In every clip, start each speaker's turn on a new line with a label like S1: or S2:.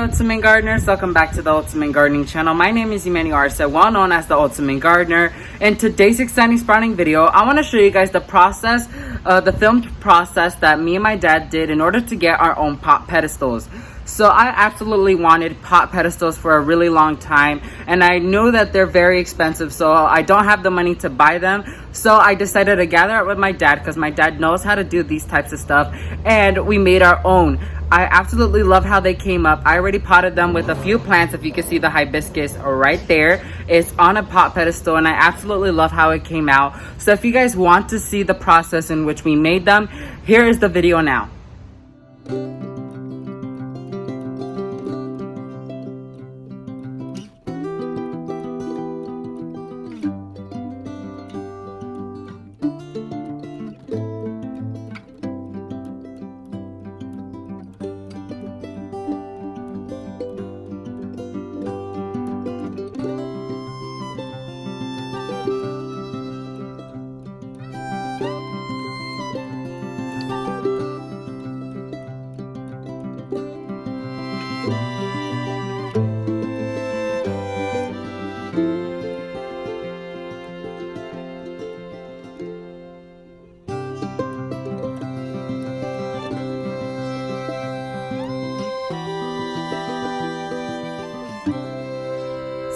S1: Ultimate Gardeners, welcome back to the Ultimate Gardening channel. My name is Emmanuel Arce, well known as the Ultimate Gardener. In today's exciting sprouting video, I want to show you guys the process, the filmed process that me and my dad did in order to get our own pot pedestals. So I absolutely wanted pot pedestals for a really long time, and I know that they're very expensive, so I don't have the money to buy them. So I decided to gather up with my dad because my dad knows how to do these types of stuff, and we made our own. I absolutely love how they came up. I already potted them with a few plants. If you can see the hibiscus right there, it's on a pot pedestal, and I absolutely love how it came out. So if you guys want to see the process in which we made them, here is the video now.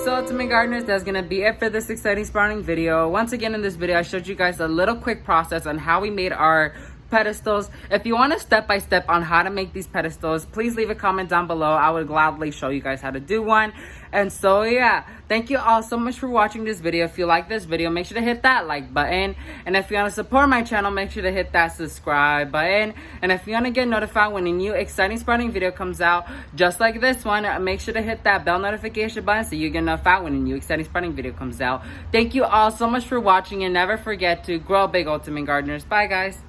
S1: So Ultimate Gardeners, that's gonna be it for this exciting sprouting video. Once again, in this video I showed you guys a little quick process on how we made our pedestals. If you want a step-by-step on how to make these pedestals, please leave a comment down below. I would gladly show you guys how to do one. And so yeah, thank you all so much for watching this video. If you like this video, make sure to hit that like button, and if you want to support my channel, make sure to hit that subscribe button. And if you want to get notified when a new exciting sprouting video comes out just like this one, make sure to hit that bell notification button so you get notified when a new exciting sprouting video comes out. Thank you all so much for watching, and never forget to grow big, Ultimate Gardeners. Bye guys.